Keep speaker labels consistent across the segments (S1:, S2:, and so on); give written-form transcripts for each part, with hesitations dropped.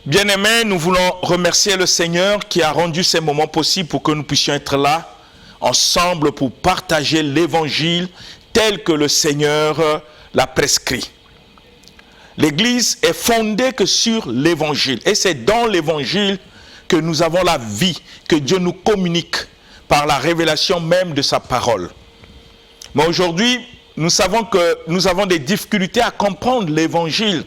S1: Bien-aimés, nous voulons remercier le Seigneur qui a rendu ces moments possibles pour que nous puissions être là, ensemble, pour partager l'évangile tel que le Seigneur l'a prescrit. L'Église est fondée que sur l'évangile. Et c'est dans l'évangile que nous avons la vie, que Dieu nous communique par la révélation même de sa parole. Mais aujourd'hui, nous savons que nous avons des difficultés à comprendre l'évangile.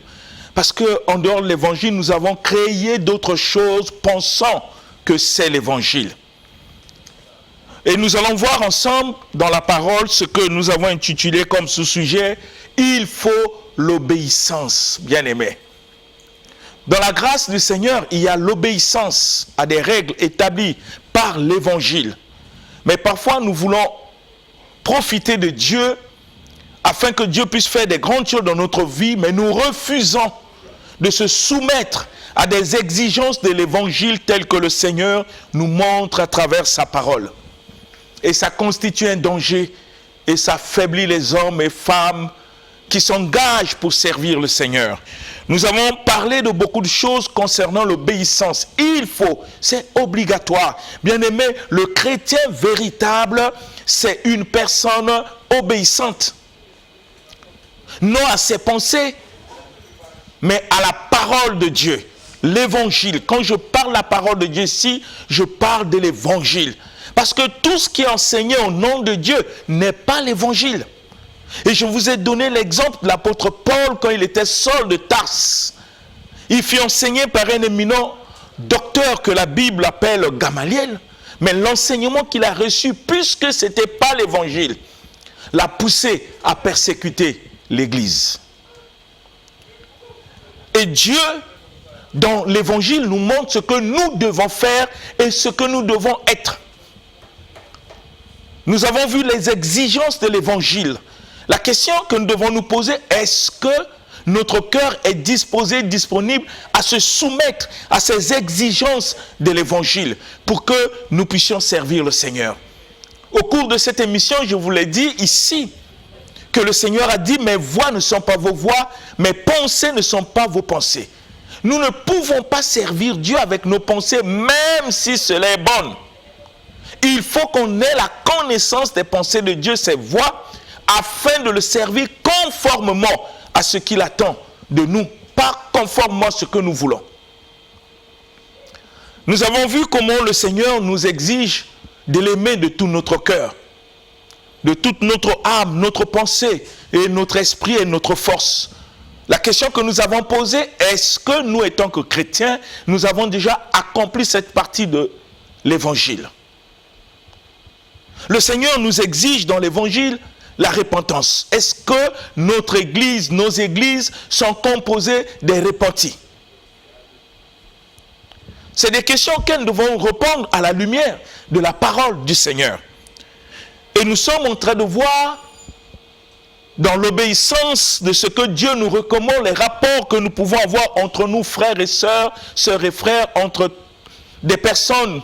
S1: Parce qu'en dehors de l'évangile, nous avons créé d'autres choses pensant que c'est l'évangile. Et nous allons voir ensemble dans la parole ce que nous avons intitulé comme sous-sujet « Il faut l'obéissance », bien-aimés. Dans la grâce du Seigneur, il y a l'obéissance à des règles établies par l'évangile. Mais parfois, nous voulons profiter de Dieu afin que Dieu puisse faire des grandes choses dans notre vie, mais nous refusons de se soumettre à des exigences de l'évangile telles que le Seigneur nous montre à travers sa parole. Et ça constitue un danger et ça affaiblit les hommes et femmes qui s'engagent pour servir le Seigneur. Nous avons parlé de beaucoup de choses concernant l'obéissance. Il faut, c'est obligatoire. Bien-aimé, le chrétien véritable, c'est une personne obéissante. Non à ses pensées, mais à la parole de Dieu, l'évangile. Quand je parle de la parole de Dieu ici, je parle de l'évangile. Parce que tout ce qui est enseigné au nom de Dieu n'est pas l'évangile. Et je vous ai donné l'exemple de l'apôtre Paul quand il était Saul de Tarse. Il fut enseigné par un éminent docteur que la Bible appelle Gamaliel. Mais l'enseignement qu'il a reçu, puisque ce n'était pas l'évangile, l'a poussé à persécuter l'Église. Et Dieu, dans l'évangile, nous montre ce que nous devons faire et ce que nous devons être. Nous avons vu les exigences de l'évangile. La question que nous devons nous poser, est-ce que notre cœur est disposé, disponible à se soumettre à ces exigences de l'évangile pour que nous puissions servir le Seigneur? Au cours de cette émission, je vous l'ai dit ici, que le Seigneur a dit, mes voix ne sont pas vos voix, mes pensées ne sont pas vos pensées. Nous ne pouvons pas servir Dieu avec nos pensées, même si cela est bon. Il faut qu'on ait la connaissance des pensées de Dieu, ses voix, afin de le servir conformément à ce qu'il attend de nous, pas conformément à ce que nous voulons. Nous avons vu comment le Seigneur nous exige de l'aimer de tout notre cœur, de toute notre âme, notre pensée, et notre esprit et notre force. La question que nous avons posée, est-ce que nous, étant que chrétiens, nous avons déjà accompli cette partie de l'évangile? Le Seigneur nous exige dans l'évangile la repentance. Est-ce que notre église, nos églises sont composées des repentis? C'est des questions auxquelles nous devons répondre à la lumière de la parole du Seigneur. Et nous sommes en train de voir dans l'obéissance de ce que Dieu nous recommande, les rapports que nous pouvons avoir entre nous, frères et sœurs, sœurs et frères, entre des personnes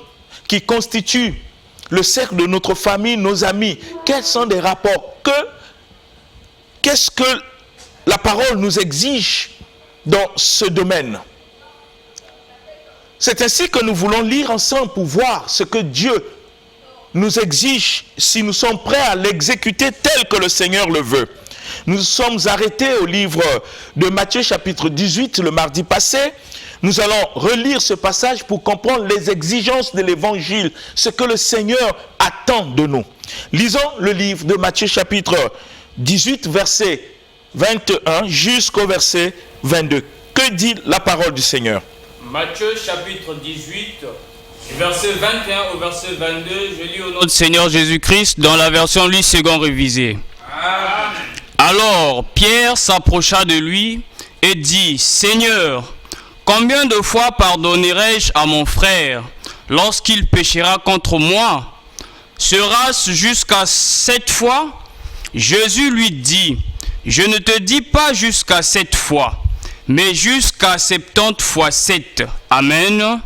S1: qui constituent le cercle de notre famille, nos amis. Quels sont des rapports? Qu'est-ce que la parole nous exige dans ce domaine? C'est ainsi que nous voulons lire ensemble pour voir ce que Dieu nous exige, si nous sommes prêts à l'exécuter tel que le Seigneur le veut. Nous sommes arrêtés au livre de Matthieu chapitre 18 le mardi passé. Nous allons relire ce passage pour comprendre les exigences de l'évangile, ce que le Seigneur attend de nous. Lisons le livre de Matthieu chapitre 18 verset 21 jusqu'au verset 22. Que dit la parole du Seigneur?
S2: Matthieu chapitre 18 verset 21 au verset 22, je lis au nom du Seigneur Jésus-Christ dans la version Louis II révisée. Amen. Alors Pierre s'approcha de lui et dit, Seigneur, combien de fois pardonnerai-je à mon frère lorsqu'il péchera contre moi? Sera-ce jusqu'à 7 fois? Jésus lui dit, je ne te dis pas jusqu'à 7 fois, mais jusqu'à 70 fois 7. Amen. Amen.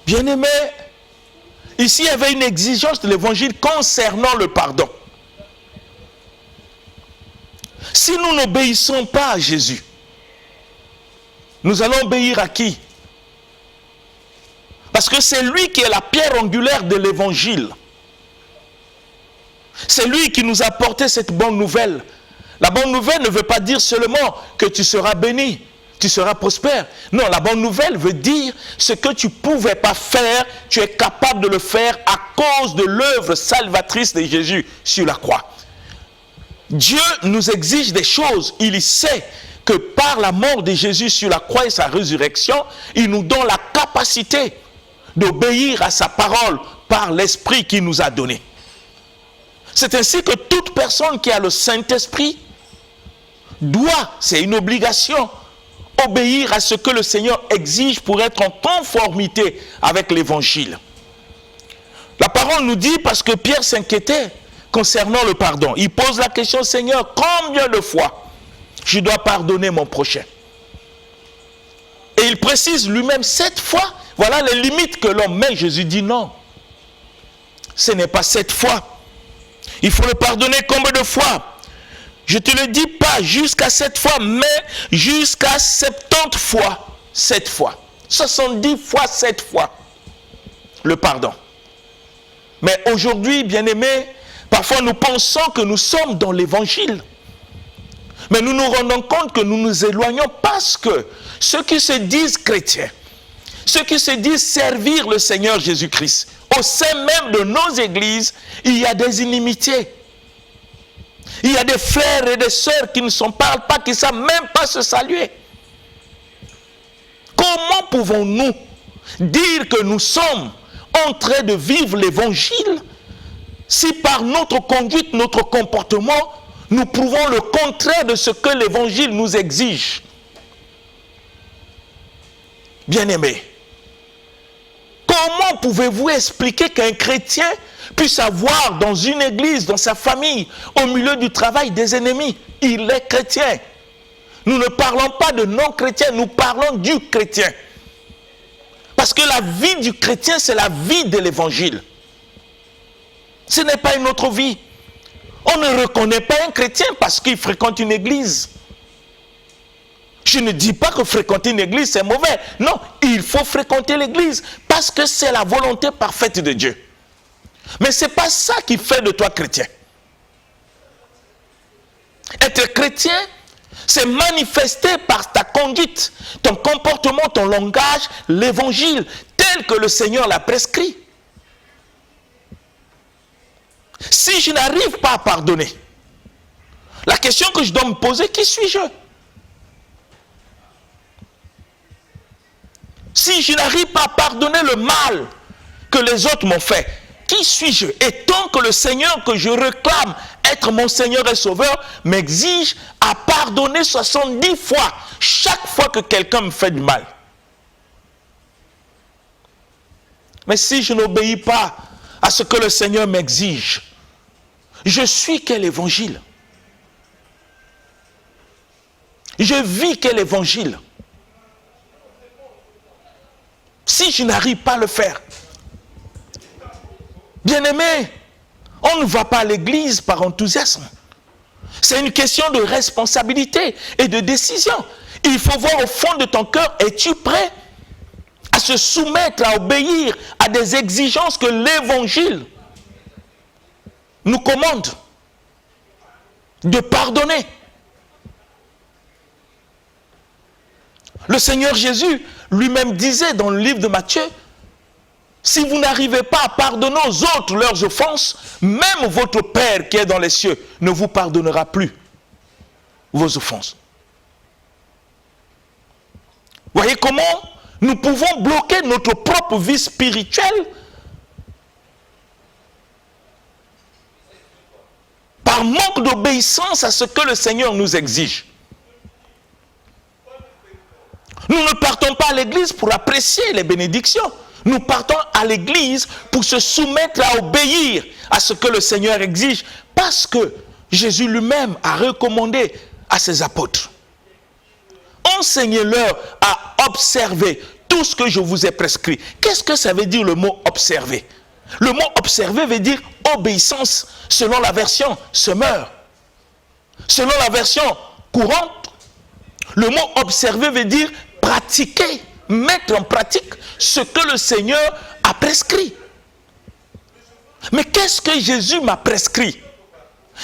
S1: Bien-aimés, ici il y avait une exigence de l'évangile concernant le pardon. Si nous n'obéissons pas à Jésus, Nous allons obéir à qui? Parce que c'est lui qui est la pierre angulaire de l'évangile. C'est lui qui nous a apporté cette bonne nouvelle. La bonne nouvelle ne veut pas dire seulement que tu seras béni, tu seras prospère. Non, la bonne nouvelle veut dire ce que tu ne pouvais pas faire, tu es capable de le faire à cause de l'œuvre salvatrice de Jésus sur la croix. Dieu nous exige des choses. Il sait que par la mort de Jésus sur la croix et sa résurrection, il nous donne la capacité d'obéir à sa parole par l'Esprit qu'il nous a donné. C'est ainsi que toute personne qui a le Saint-Esprit doit, c'est une obligation, obéir à ce que le Seigneur exige pour être en conformité avec l'Évangile. La parole nous dit, parce que Pierre s'inquiétait concernant le pardon. Il pose la question, Seigneur, combien de fois je dois pardonner mon prochain? Et il précise lui-même 7 fois. Voilà les limites que l'homme met. Jésus dit non. Ce n'est pas 7 fois. Il faut le pardonner combien de fois? Je ne te le dis pas jusqu'à 7 fois, mais jusqu'à 70 fois 7 fois. 70 fois 7 fois. Le pardon. Mais aujourd'hui, bien-aimés, parfois nous pensons que nous sommes dans l'évangile. Mais nous nous rendons compte que nous nous éloignons parce que ceux qui se disent chrétiens, ceux qui se disent servir le Seigneur Jésus-Christ, au sein même de nos églises, il y a des inimitiés. Il y a des frères et des sœurs qui ne s'en parlent pas, qui ne savent même pas se saluer. Comment pouvons-nous dire que nous sommes en train de vivre l'évangile si par notre conduite, notre comportement, nous prouvons le contraire de ce que l'évangile nous exige? Bien-aimés, comment pouvez-vous expliquer qu'un chrétien puisse avoir dans une église, dans sa famille, au milieu du travail, des ennemis? Il est chrétien. Nous ne parlons pas de non-chrétien, nous parlons du chrétien. Parce que la vie du chrétien, c'est la vie de l'évangile. Ce n'est pas une autre vie. On ne reconnaît pas un chrétien parce qu'il fréquente une église. Je ne dis pas que fréquenter une église, c'est mauvais. Non, il faut fréquenter l'église parce que c'est la volonté parfaite de Dieu. Mais ce n'est pas ça qui fait de toi chrétien. Être chrétien, c'est manifester par ta conduite, ton comportement, ton langage, l'évangile, tel que le Seigneur l'a prescrit. Si je n'arrive pas à pardonner, la question que je dois me poser, qui suis-je? Si je n'arrive pas à pardonner le mal que les autres m'ont fait, qui suis-je? Et tant que le Seigneur que je réclame être mon Seigneur et Sauveur m'exige à pardonner 70 fois chaque fois que quelqu'un me fait du mal. Mais si je n'obéis pas à ce que le Seigneur m'exige, je suis quel évangile? Je vis quel évangile? Si je n'arrive pas à le faire, bien-aimé, on ne va pas à l'église par enthousiasme. C'est une question de responsabilité et de décision. Il faut voir au fond de ton cœur, es-tu prêt à se soumettre, à obéir à des exigences que l'évangile nous commande de pardonner? Le Seigneur Jésus lui-même disait dans le livre de Matthieu, si vous n'arrivez pas à pardonner aux autres leurs offenses, même votre Père qui est dans les cieux ne vous pardonnera plus vos offenses. Voyez comment nous pouvons bloquer notre propre vie spirituelle par manque d'obéissance à ce que le Seigneur nous exige. Nous ne partons pas à l'église pour apprécier les bénédictions. Nous partons à l'église pour se soumettre à obéir à ce que le Seigneur exige, parce que Jésus lui-même a recommandé à ses apôtres: enseignez-leur à observer tout ce que je vous ai prescrit. Qu'est-ce que ça veut dire le mot observer? Le mot observer veut dire obéissance, selon la version semeur. Selon la version courante, le mot observer veut dire pratiquer, mettre en pratique ce que le Seigneur a prescrit. Mais qu'est-ce que Jésus m'a prescrit?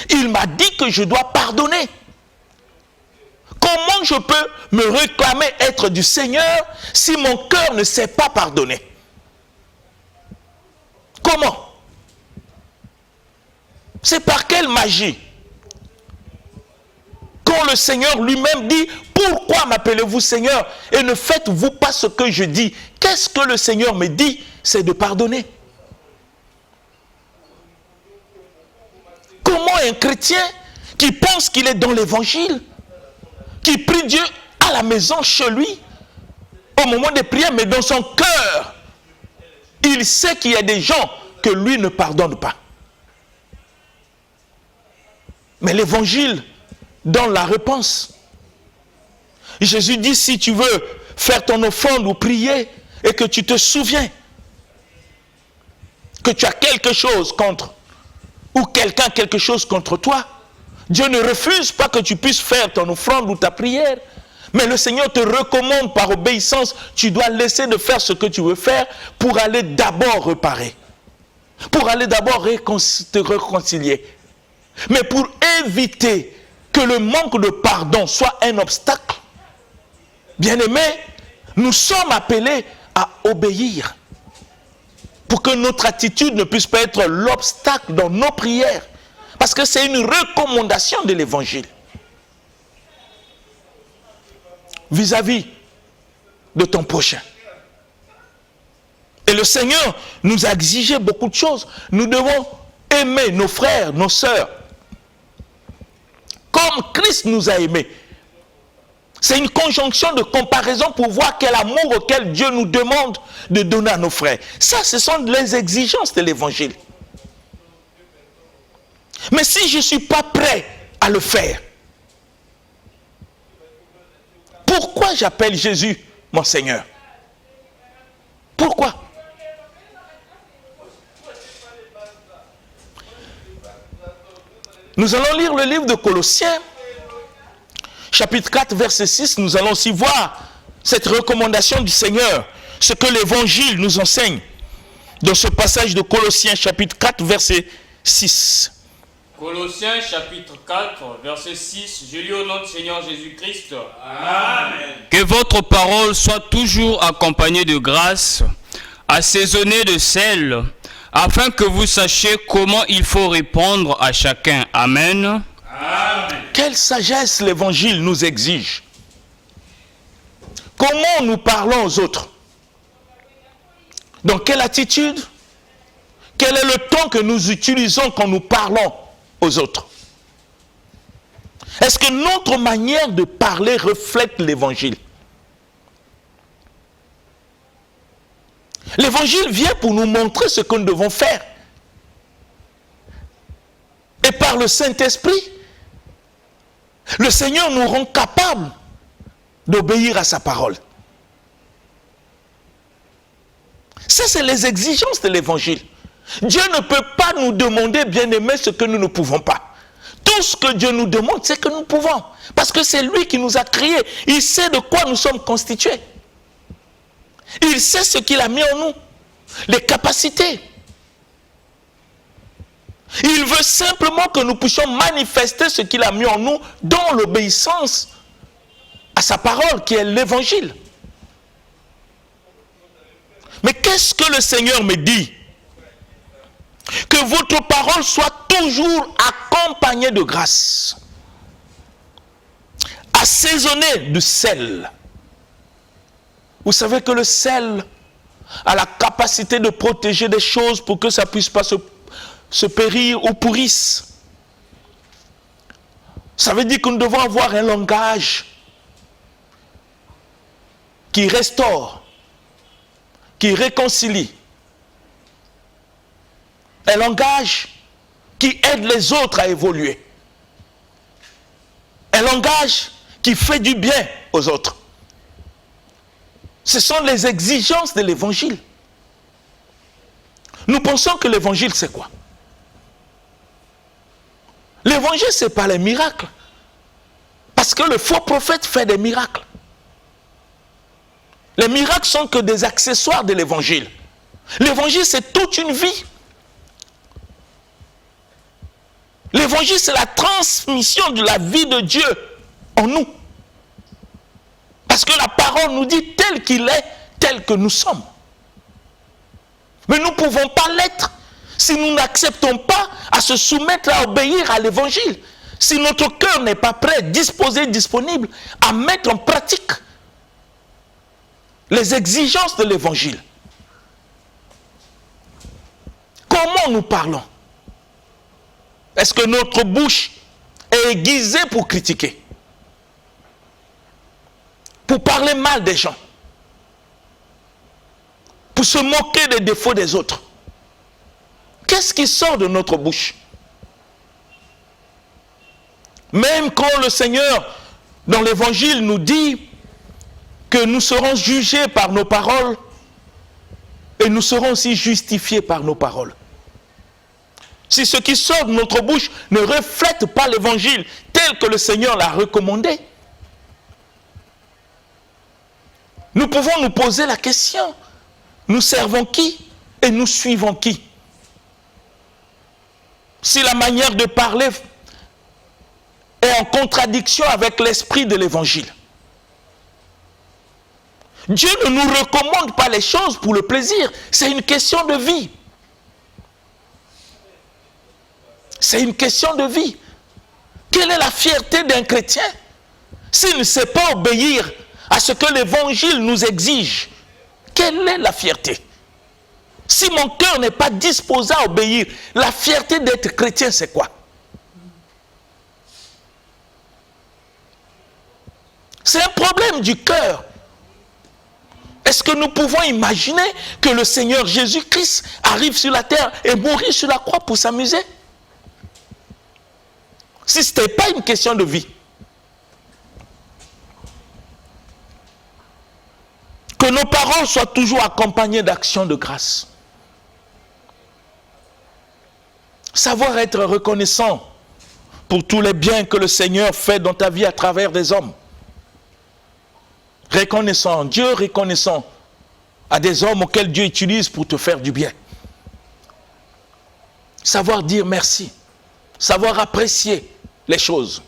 S1: Il m'a dit que je dois pardonner. Comment je peux me réclamer être du Seigneur si mon cœur ne sait pas pardonner? Comment? C'est par quelle magie? Quand le Seigneur lui-même dit, pourquoi m'appelez-vous Seigneur et ne faites-vous pas ce que je dis? Qu'est-ce que le Seigneur me dit? C'est de pardonner. Comment un chrétien qui pense qu'il est dans l'évangile, qui prie Dieu à la maison chez lui, au moment des prières, mais dans son cœur, il sait qu'il y a des gens que lui ne pardonne pas. Mais l'évangile donne la réponse. Jésus dit, si tu veux faire ton offrande ou prier, et que tu te souviens que tu as quelque chose contre, ou quelqu'un quelque chose contre toi, Dieu ne refuse pas que tu puisses faire ton offrande ou ta prière. Mais le Seigneur te recommande par obéissance, tu dois laisser de faire ce que tu veux faire pour aller d'abord réparer. Pour aller d'abord te réconcilier. Mais pour éviter que le manque de pardon soit un obstacle, bien-aimés, nous sommes appelés à obéir. Pour que notre attitude ne puisse pas être l'obstacle dans nos prières. Parce que c'est une recommandation de l'évangile. Vis-à-vis de ton prochain. Et le Seigneur nous a exigé beaucoup de choses. Nous devons aimer nos frères, nos sœurs, comme Christ nous a aimés. C'est une conjonction de comparaison pour voir quel amour auquel Dieu nous demande de donner à nos frères. Ça, ce sont les exigences de l'évangile. Mais si je ne suis pas prêt à le faire, pourquoi j'appelle Jésus mon Seigneur? Pourquoi? Nous allons lire le livre de Colossiens, chapitre 4, verset 6. Nous allons aussi voir cette recommandation du Seigneur, ce que l'évangile nous enseigne dans ce passage de Colossiens, chapitre 4, verset 6.
S2: Colossiens chapitre 4, verset 6, je lis au nom du Seigneur Jésus-Christ. Amen. Que votre parole soit toujours accompagnée de grâce, assaisonnée de sel, afin que vous sachiez comment il faut répondre à chacun. Amen. Amen.
S1: Quelle sagesse l'évangile nous exige. Comment nous parlons aux autres? Dans quelle attitude? Quel est le ton que nous utilisons quand nous parlons aux autres? Est-ce que notre manière de parler reflète l'évangile? L'évangile vient pour nous montrer ce que nous devons faire. Et par le Saint-Esprit, le Seigneur nous rend capables d'obéir à sa parole. Ça, c'est les exigences de l'évangile. Dieu ne peut pas nous demander, bien-aimés, ce que nous ne pouvons pas. Tout ce que Dieu nous demande, c'est que nous pouvons. Parce que c'est lui qui nous a créés. Il sait de quoi nous sommes constitués. Il sait ce qu'il a mis en nous. Les capacités. Il veut simplement que nous puissions manifester ce qu'il a mis en nous dans l'obéissance à sa parole, qui est l'évangile. Mais qu'est-ce que le Seigneur me dit? Que votre parole soit toujours accompagnée de grâce, assaisonnée de sel. Vous savez que le sel a la capacité de protéger des choses pour que ça ne puisse pas se périr ou pourrisse. Ça veut dire que nous devons avoir un langage qui restaure, qui réconcilie. Un langage qui aide les autres à évoluer. Un langage qui fait du bien aux autres. Ce sont les exigences de l'évangile. Nous pensons que l'évangile, c'est quoi? L'évangile, ce n'est pas les miracles. Parce que le faux prophète fait des miracles. Les miracles sont que des accessoires de l'évangile. L'évangile, c'est toute une vie. L'évangile, c'est la transmission de la vie de Dieu en nous. Parce que la parole nous dit tel qu'il est, tel que nous sommes. Mais nous ne pouvons pas l'être si nous n'acceptons pas à se soumettre, à obéir à l'évangile. Si notre cœur n'est pas prêt, disposé, disponible à mettre en pratique les exigences de l'évangile. Comment nous parlons? Est-ce que notre bouche est aiguisée pour critiquer? Pour parler mal des gens? Pour se moquer des défauts des autres? Qu'est-ce qui sort de notre bouche? Même quand le Seigneur, dans l'évangile, nous dit que nous serons jugés par nos paroles et nous serons aussi justifiés par nos paroles. Si ce qui sort de notre bouche ne reflète pas l'évangile tel que le Seigneur l'a recommandé, nous pouvons nous poser la question, nous servons qui et nous suivons qui? Si la manière de parler est en contradiction avec l'esprit de l'évangile. Dieu ne nous recommande pas les choses pour le plaisir, c'est une question de vie. C'est une question de vie. Quelle est la fierté d'un chrétien s'il ne sait pas obéir à ce que l'évangile nous exige? Quelle est la fierté? Si mon cœur n'est pas disposé à obéir, la fierté d'être chrétien, c'est quoi? C'est un problème du cœur. Est-ce que nous pouvons imaginer que le Seigneur Jésus-Christ arrive sur la terre et mourit sur la croix pour s'amuser? Si ce n'était pas une question de vie. Que nos paroles soient toujours accompagnées d'actions de grâce. Savoir être reconnaissant pour tous les biens que le Seigneur fait dans ta vie à travers des hommes. Reconnaissant Dieu, reconnaissant à des hommes auxquels Dieu utilise pour te faire du bien. Savoir dire merci. Savoir apprécier les choses.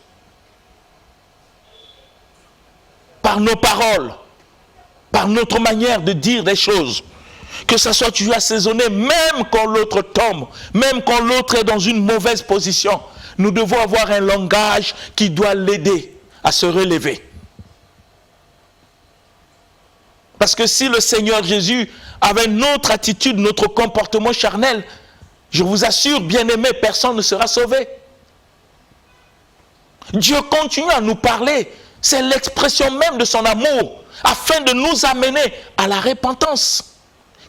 S1: Par nos paroles, par notre manière de dire des choses. Que ça soit toujours assaisonné, même quand l'autre tombe, même quand l'autre est dans une mauvaise position. Nous devons avoir un langage qui doit l'aider à se relever. Parce que si le Seigneur Jésus avait notre attitude, notre comportement charnel, je vous assure, bien-aimés, personne ne sera sauvé. Dieu continue à nous parler. C'est l'expression même de son amour, afin de nous amener à la repentance,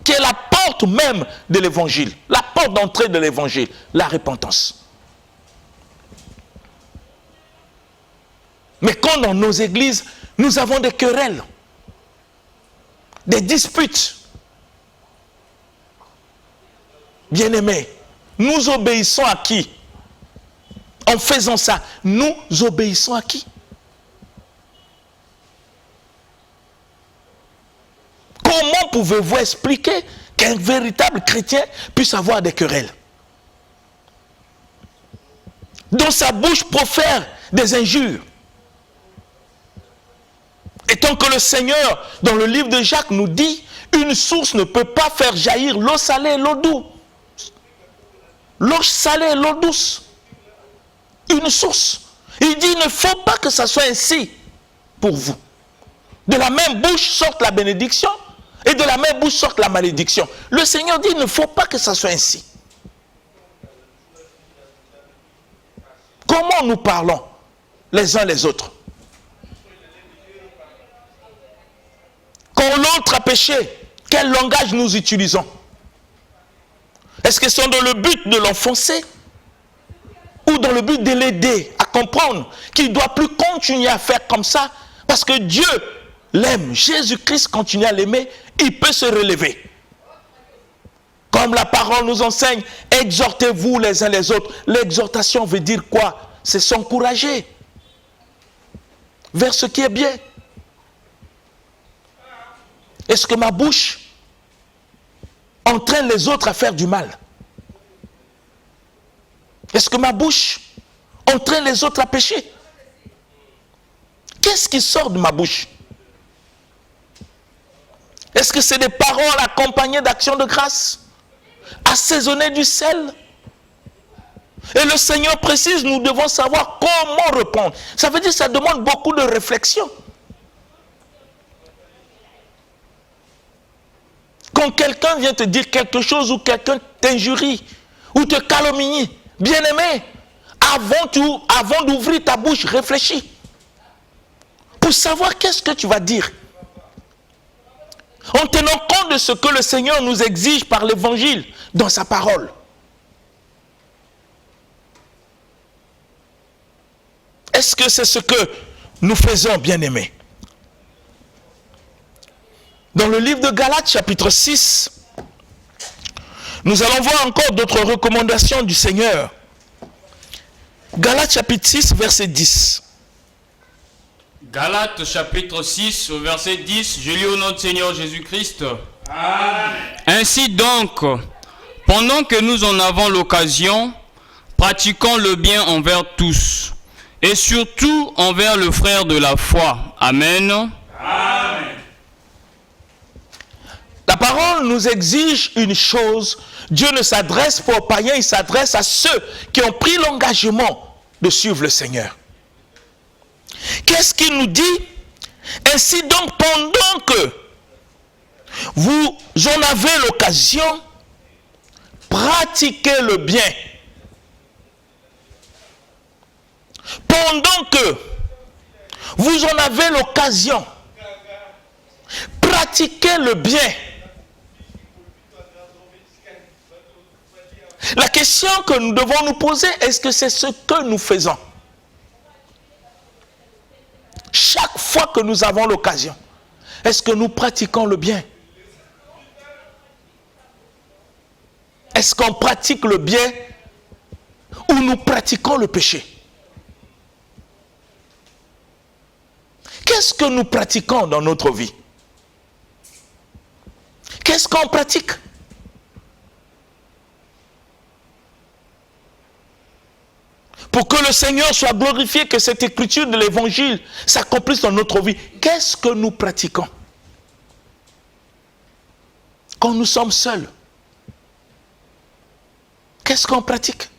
S1: qui est la porte même de l'évangile, la porte d'entrée de l'évangile, la repentance. Mais quand dans nos églises, nous avons des querelles, des disputes, bien-aimés, nous obéissons à qui? En faisant ça, nous obéissons à qui? Comment pouvez-vous expliquer qu'un véritable chrétien puisse avoir des querelles? Dont sa bouche profère des injures. Et tant que le Seigneur, dans le livre de Jacques, nous dit, une source ne peut pas faire jaillir l'eau salée et l'eau douce. L'eau salée et l'eau douce. Une source. Il dit, il ne faut pas que ça soit ainsi pour vous. De la même bouche sorte la bénédiction et de la même bouche sorte la malédiction. Le Seigneur dit, il ne faut pas que ça soit ainsi. Comment nous parlons les uns les autres? Quand l'autre a péché, quel langage nous utilisons? Est-ce que c'est dans le but de l'enfoncer ou dans le but de l'aider à comprendre qu'il ne doit plus continuer à faire comme ça parce que Dieu l'aime, Jésus-Christ continue à l'aimer, il peut se relever. Comme la parole nous enseigne, exhortez-vous les uns les autres. L'exhortation veut dire quoi? C'est s'encourager vers ce qui est bien. Est-ce que ma bouche entraîne les autres à faire du mal? Est-ce que ma bouche entraîne les autres à pécher? Qu'est-ce qui sort de ma bouche? Est-ce que c'est des paroles accompagnées d'actions de grâce, assaisonnées du sel? Et le Seigneur précise, nous devons savoir comment répondre. Ça veut dire que ça demande beaucoup de réflexion. Quand quelqu'un vient te dire quelque chose ou quelqu'un t'injurie ou te calomnie, bien-aimé, avant d'ouvrir ta bouche, réfléchis pour savoir qu'est-ce que tu vas dire. En tenant compte de ce que le Seigneur nous exige par l'évangile dans sa parole. Est-ce que c'est ce que nous faisons, bien-aimés? Dans le livre de Galates, chapitre 6, nous allons voir encore d'autres recommandations du Seigneur. Galates, chapitre 6, verset 10.
S2: Galates, chapitre 6, au verset 10, je lis au nom du Seigneur Jésus-Christ. Amen. Ainsi donc, pendant que nous en avons l'occasion, pratiquons le bien envers tous, et surtout envers le frère de la foi. Amen. Amen.
S1: La parole nous exige une chose. Dieu ne s'adresse pas aux païens, il s'adresse à ceux qui ont pris l'engagement de suivre le Seigneur. Qu'est-ce qu'il nous dit? Ainsi donc, pendant que vous en avez l'occasion, pratiquez le bien. Pendant que vous en avez l'occasion, pratiquez le bien. La question que nous devons nous poser, est-ce que c'est ce que nous faisons? Chaque fois que nous avons l'occasion, est-ce que nous pratiquons le bien? Est-ce qu'on pratique le bien ou nous pratiquons le péché? Qu'est-ce que nous pratiquons dans notre vie? Qu'est-ce qu'on pratique? Pour que le Seigneur soit glorifié, que cette écriture de l'évangile s'accomplisse dans notre vie. Qu'est-ce que nous pratiquons? Quand nous sommes seuls, qu'est-ce qu'on pratique?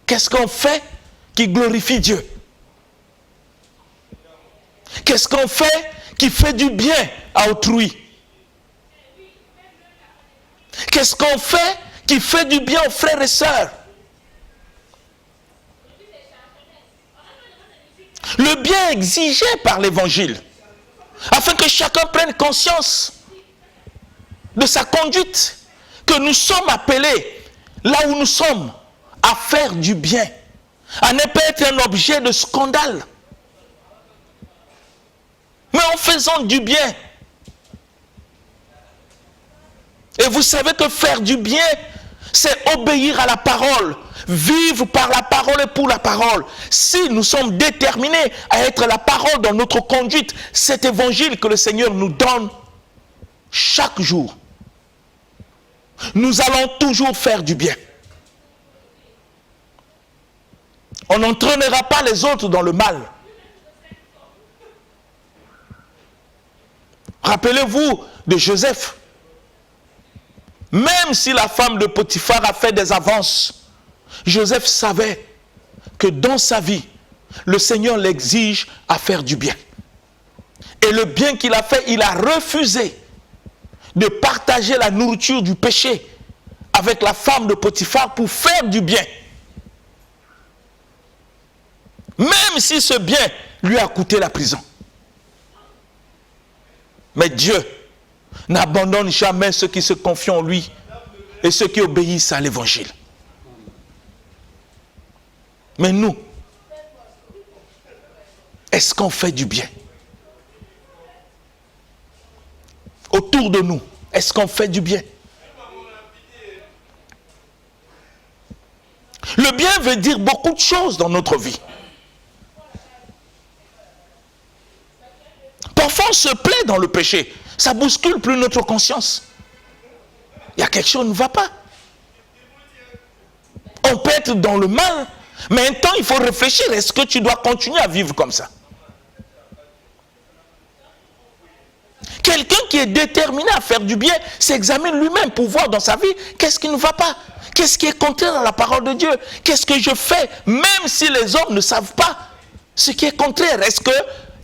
S1: Qu'est-ce qu'on fait qui glorifie Dieu? Qu'est-ce qu'on fait qui fait du bien à autrui? Qu'est-ce qu'on fait qui fait du bien aux frères et sœurs? Le bien exigé par l'évangile, afin que chacun prenne conscience de sa conduite, que nous sommes appelés, là où nous sommes, à faire du bien, à ne pas être un objet de scandale, mais en faisant du bien. Et vous savez que faire du bien, c'est obéir à la parole, vivre par la parole et pour la parole. Si nous sommes déterminés à être la parole dans notre conduite, cet évangile que le Seigneur nous donne chaque jour, nous allons toujours faire du bien. On n'entraînera pas les autres dans le mal. Rappelez-vous de Joseph. Même si la femme de Potiphar a fait des avances, Joseph savait que dans sa vie, le Seigneur l'exige à faire du bien. Et le bien qu'il a fait, il a refusé de partager la nourriture du péché avec la femme de Potiphar pour faire du bien. Même si ce bien lui a coûté la prison. Mais Dieu n'abandonne jamais ceux qui se confient en lui et ceux qui obéissent à l'évangile. Mais nous, est-ce qu'on fait du bien? Autour de nous, est-ce qu'on fait du bien? Le bien veut dire beaucoup de choses dans notre vie. Parfois on se plaît dans le péché. Ça bouscule plus notre conscience. Il y a quelque chose qui ne va pas. On peut être dans le mal, mais un temps il faut réfléchir. Est-ce que tu dois continuer à vivre comme ça? Quelqu'un qui est déterminé à faire du bien s'examine lui-même pour voir dans sa vie qu'est-ce qui ne va pas. Qu'est-ce qui est contraire à la parole de Dieu? Qu'est-ce que je fais même si les hommes ne savent pas ce qui est contraire? Est-ce que,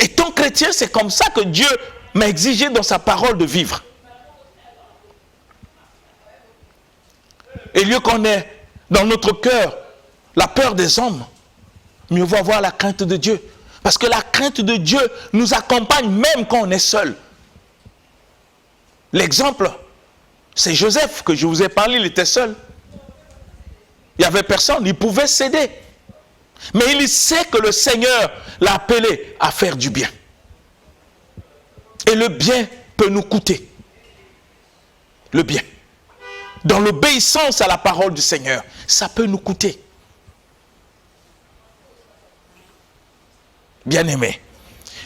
S1: étant chrétien, c'est comme ça que Dieu m'a exigé dans sa parole de vivre? Et lieu qu'on ait dans notre cœur la peur des hommes, mieux vaut avoir la crainte de Dieu. Parce que la crainte de Dieu nous accompagne même quand on est seul. L'exemple, c'est Joseph que je vous ai parlé, il était seul. Il n'y avait personne, il pouvait céder. Mais il sait que le Seigneur l'a appelé à faire du bien. Et le bien peut nous coûter. Le bien. Dans l'obéissance à la parole du Seigneur, ça peut nous coûter. Bien-aimés,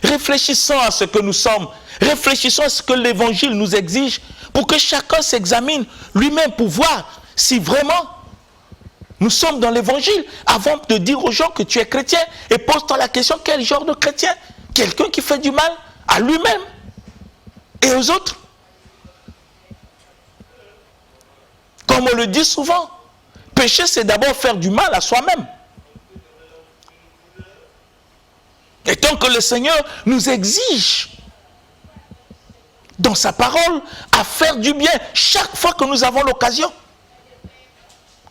S1: réfléchissons à ce que nous sommes, réfléchissons à ce que l'Évangile nous exige pour que chacun s'examine lui-même pour voir si vraiment nous sommes dans l'Évangile avant de dire aux gens que tu es chrétien et pose-toi la question, quel genre de chrétien? Quelqu'un qui fait du mal à lui-même et aux autres. Comme on le dit souvent, pécher c'est d'abord faire du mal à soi-même. Et tant que le Seigneur nous exige dans sa parole à faire du bien chaque fois que nous avons l'occasion,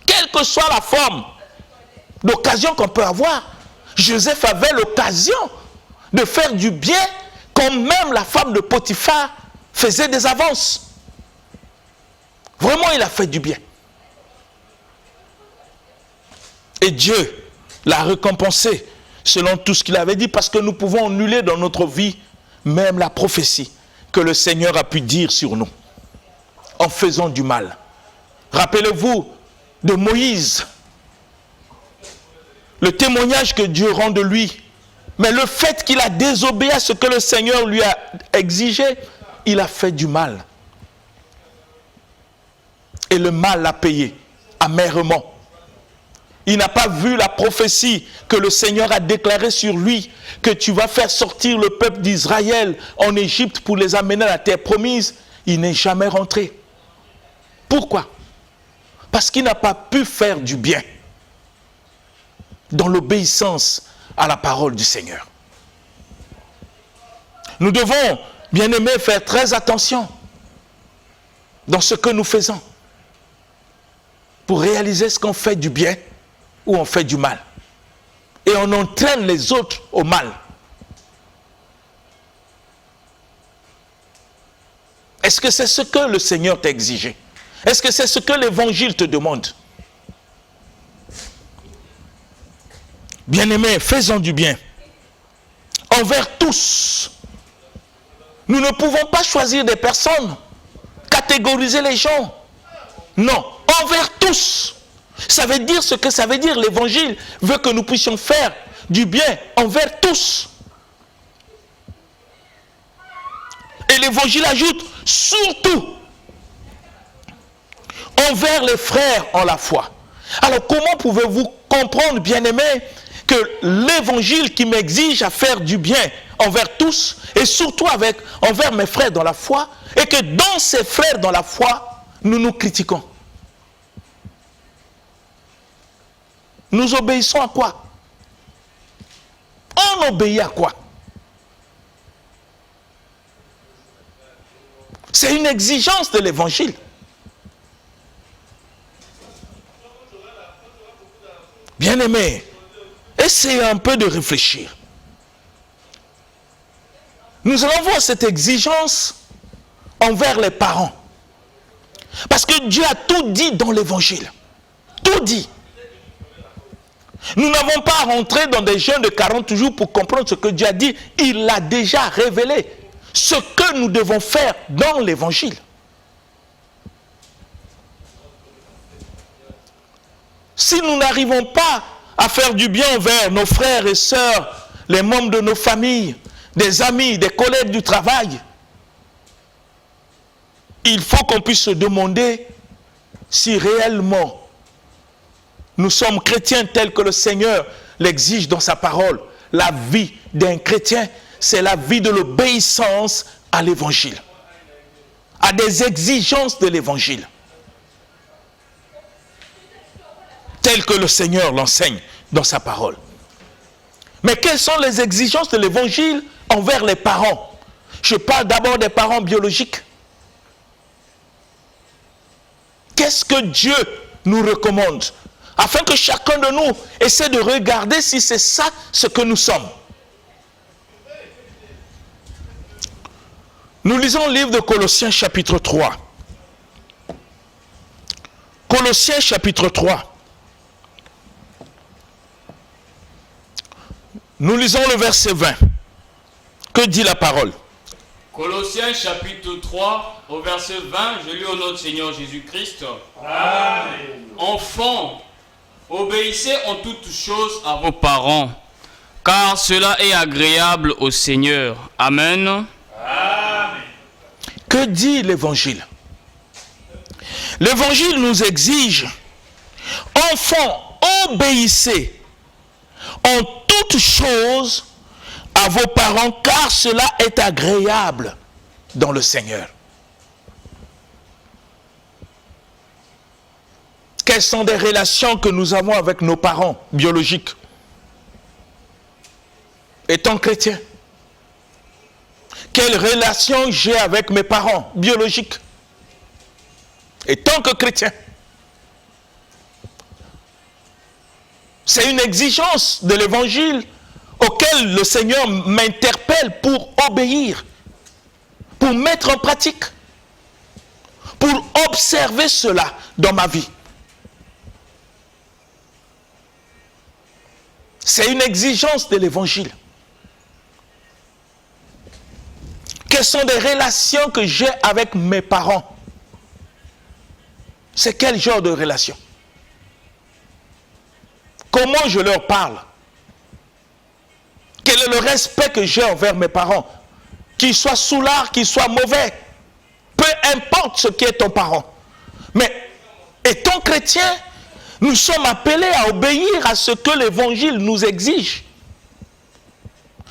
S1: quelle que soit la forme d'occasion qu'on peut avoir, Joseph avait l'occasion de faire du bien quand même la femme de Potiphar faisait des avances. Vraiment, il a fait du bien. Et Dieu l'a récompensé selon tout ce qu'il avait dit, parce que nous pouvons annuler dans notre vie même la prophétie que le Seigneur a pu dire sur nous en faisant du mal. Rappelez-vous de Moïse, le témoignage que Dieu rend de lui, mais le fait qu'il a désobéi à ce que le Seigneur lui a exigé, il a fait du mal. Et le mal l'a payé amèrement. Il n'a pas vu la prophétie que le Seigneur a déclarée sur lui, que tu vas faire sortir le peuple d'Israël en Égypte pour les amener à la terre promise. Il n'est jamais rentré. Pourquoi? Parce qu'il n'a pas pu faire du bien dans l'obéissance à la parole du Seigneur. Nous devons, bien-aimés, faire très attention dans ce que nous faisons pour réaliser ce qu'on fait du bien ou on fait du mal. Et on entraîne les autres au mal. Est-ce que c'est ce que le Seigneur t'a exigé? Est-ce que c'est ce que l'Évangile te demande? Bien-aimés, faisons du bien envers tous. Nous ne pouvons pas choisir des personnes, catégoriser les gens. Non, envers tous. Ça veut dire ce que ça veut dire. L'Évangile veut que nous puissions faire du bien envers tous. Et l'Évangile ajoute surtout envers les frères en la foi. Alors comment pouvez-vous comprendre, bien-aimés, que l'Évangile qui m'exige à faire du bien envers tous, et surtout envers mes frères dans la foi, et que dans ces frères dans la foi, nous nous critiquons? Nous obéissons à quoi? On obéit à quoi? C'est une exigence de l'Évangile. Bien-aimés, essayez un peu de réfléchir. Nous allons voir cette exigence envers les parents. Parce que Dieu a tout dit dans l'Évangile. Tout dit. Nous n'avons pas à rentrer dans des jeûnes de 40 jours pour comprendre ce que Dieu a dit. Il l'a déjà révélé. Ce que nous devons faire dans l'Évangile. Si nous n'arrivons pas à faire du bien envers nos frères et sœurs, les membres de nos familles, des amis, des collègues du travail, il faut qu'on puisse se demander si réellement nous sommes chrétiens tels que le Seigneur l'exige dans sa parole. La vie d'un chrétien, c'est la vie de l'obéissance à l'évangile, à des exigences de l'évangile, telles que le Seigneur l'enseigne dans sa parole. Mais quelles sont les exigences de l'évangile envers les parents? Je parle d'abord des parents biologiques. Qu'est-ce que Dieu nous recommande? Afin que chacun de nous essaie de regarder si c'est ça ce que nous sommes. Nous lisons le livre de Colossiens chapitre 3. Colossiens chapitre 3. Nous lisons le verset 20. Que dit la parole?
S2: Colossiens chapitre 3, au verset 20, je lis au nom du Seigneur Jésus-Christ.
S3: Amen.
S2: Enfants, obéissez en toutes choses à vos parents, car cela est agréable au Seigneur. Amen.
S3: Amen.
S1: Que dit l'évangile? L'évangile nous exige, enfants, obéissez en toutes choses à vos parents, car cela est agréable dans le Seigneur. Quelles sont des relations que nous avons avec nos parents biologiques? Étant chrétien, quelle relation j'ai avec mes parents biologiques? Étant que chrétien, c'est une exigence de l'évangile auquel le Seigneur m'interpelle pour obéir, pour mettre en pratique, pour observer cela dans ma vie. C'est une exigence de l'évangile. Quelles sont les relations que j'ai avec mes parents? C'est quel genre de relation? Comment je leur parle? Quel est le respect que j'ai envers mes parents? Qu'ils soient soulards, qu'ils soient mauvais. Peu importe ce qui est ton parent. Mais étant chrétien, nous sommes appelés à obéir à ce que l'évangile nous exige.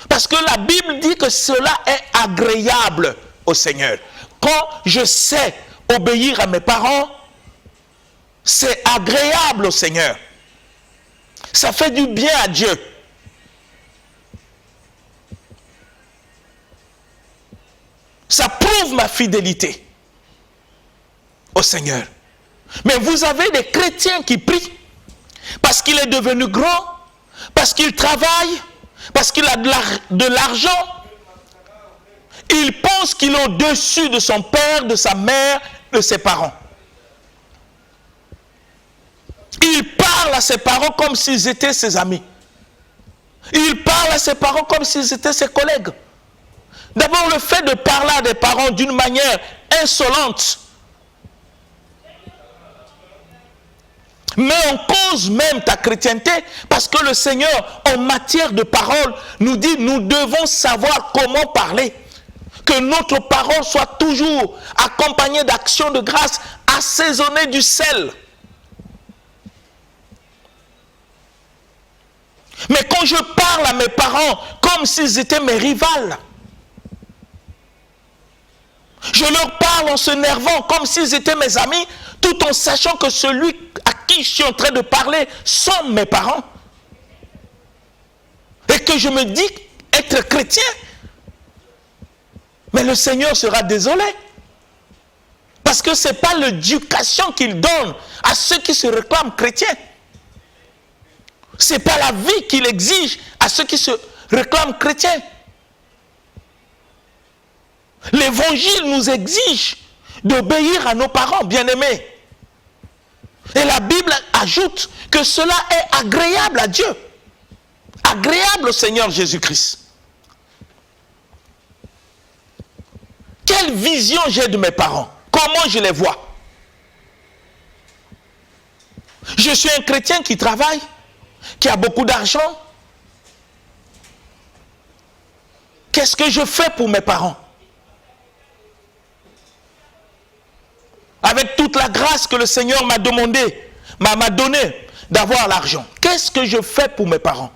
S1: Parce que la Bible dit que cela est agréable au Seigneur. Quand je sais obéir à mes parents, c'est agréable au Seigneur. Ça fait du bien à Dieu. Ça prouve ma fidélité au Seigneur. Mais vous avez des chrétiens qui prient parce qu'il est devenu grand, parce qu'il travaille, parce qu'il a de l'argent. Il pense qu'il est au-dessus de son père, de sa mère, de ses parents. Il parle à ses parents comme s'ils étaient ses amis. Il parle à ses parents comme s'ils étaient ses collègues. D'abord, le fait de parler à des parents d'une manière insolente met en cause même ta chrétienté, parce que le Seigneur, en matière de parole, nous dit nous devons savoir comment parler. Que notre parole soit toujours accompagnée d'actions de grâce, assaisonnée du sel. Mais quand je parle à mes parents comme s'ils étaient mes rivales, je leur parle en se nervant comme s'ils étaient mes amis, tout en sachant que celui à qui je suis en train de parler sont mes parents. Et que je me dis être chrétien. Mais le Seigneur sera désolé. Parce que ce n'est pas l'éducation qu'il donne à ceux qui se réclament chrétiens. Ce n'est pas la vie qu'il exige à ceux qui se réclament chrétiens. L'évangile nous exige d'obéir à nos parents bien-aimés. Et la Bible ajoute que cela est agréable à Dieu. Agréable au Seigneur Jésus-Christ. Quelle vision j'ai de mes parents? Comment je les vois? Je suis un chrétien qui travaille, qui a beaucoup d'argent. Qu'est-ce que je fais pour mes parents? toute la grâce que le Seigneur m'a demandé, m'a donné d'avoir l'argent. Qu'est-ce que je fais pour mes parents?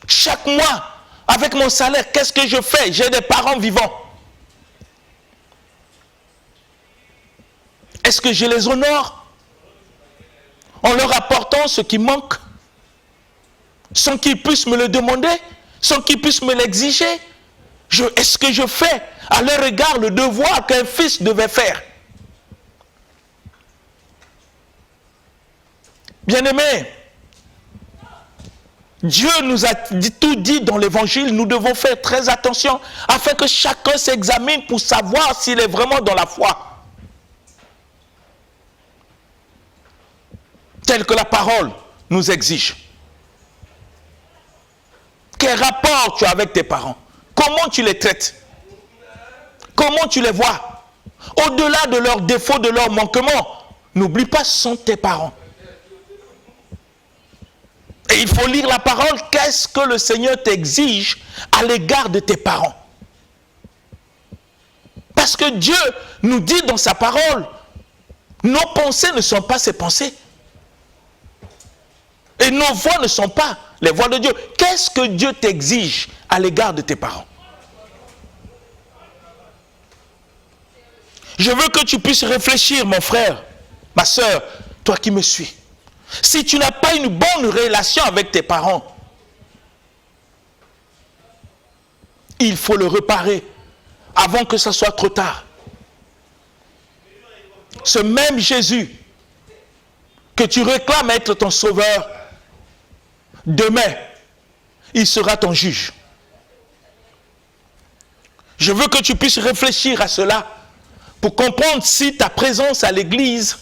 S1: Chaque mois, avec mon salaire, qu'est-ce que je fais? J'ai des parents vivants. Est-ce que je les honore en leur apportant ce qui manque, sans qu'ils puissent me le demander, sans qu'ils puissent me l'exiger? Est-ce que je fais à leur égard le devoir qu'un fils devait faire? Bien-aimés, Dieu nous a tout dit dans l'évangile. Nous devons faire très attention afin que chacun s'examine pour savoir s'il est vraiment dans la foi. Tel que la parole nous exige. Quel rapport tu as avec tes parents? Comment tu les traites? Comment tu les vois? Au-delà de leurs défauts, de leurs manquements, n'oublie pas, ce sont tes parents. Et il faut lire la parole. Qu'est-ce que le Seigneur t'exige à l'égard de tes parents? Parce que Dieu nous dit dans sa parole, nos pensées ne sont pas ses pensées. Et nos voix ne sont pas les voix de Dieu. Qu'est-ce que Dieu t'exige à l'égard de tes parents? Je veux que tu puisses réfléchir, mon frère, ma soeur, toi qui me suis. Si tu n'as pas une bonne relation avec tes parents, il faut le réparer avant que ce soit trop tard. Ce même Jésus que tu réclames être ton sauveur, demain, il sera ton juge. Je veux que tu puisses réfléchir à cela pour comprendre si ta présence à l'église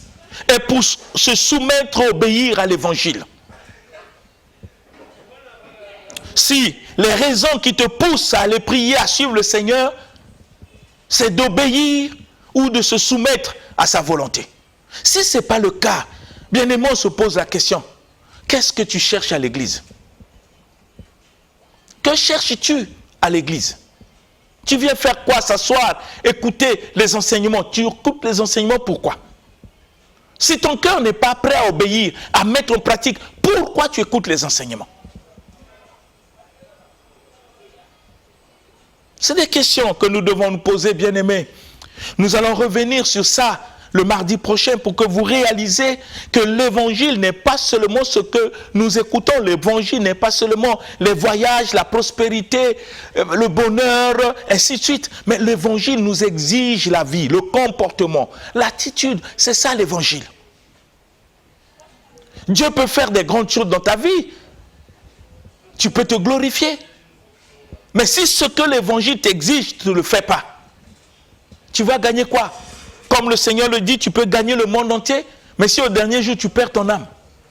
S1: est pour se soumettre, obéir à l'évangile. Si les raisons qui te poussent à aller prier, à suivre le Seigneur, c'est d'obéir ou de se soumettre à sa volonté. Si ce n'est pas le cas, bien-aimé, on se pose la question, qu'est-ce que tu cherches à l'église? Que cherches-tu à l'église? Tu viens faire quoi? S'asseoir, écouter les enseignements. Tu écoutes les enseignements, pourquoi? Si ton cœur n'est pas prêt à obéir, à mettre en pratique, pourquoi tu écoutes les enseignements? C'est des questions que nous devons nous poser, bien-aimés. Nous allons revenir sur ça le mardi prochain pour que vous réalisez que l'évangile n'est pas seulement ce que nous écoutons. L'évangile n'est pas seulement les voyages, la prospérité, le bonheur, ainsi de suite. Mais l'évangile nous exige la vie, le comportement, l'attitude. C'est ça l'évangile. Dieu peut faire des grandes choses dans ta vie. Tu peux te glorifier. Mais si ce que l'évangile t'exige, tu ne le fais pas, tu vas gagner quoi? Comme le Seigneur le dit, tu peux gagner le monde entier, mais si au dernier jour tu perds ton âme,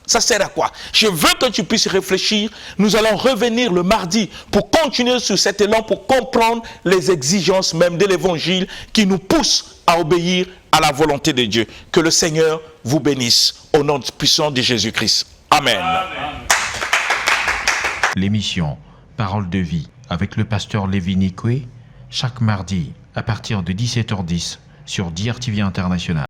S1: ça sert à quoi? Je veux que tu puisses réfléchir. Nous allons revenir le mardi pour continuer sur cet élan, pour comprendre les exigences même de l'évangile qui nous poussent à obéir à la volonté de Dieu. Que le Seigneur vous bénisse au nom puissant de Jésus-Christ. Amen.
S4: L'émission Parole de vie avec le pasteur Lévi Nikwe, chaque mardi à partir de 17h10 sur DRTV International.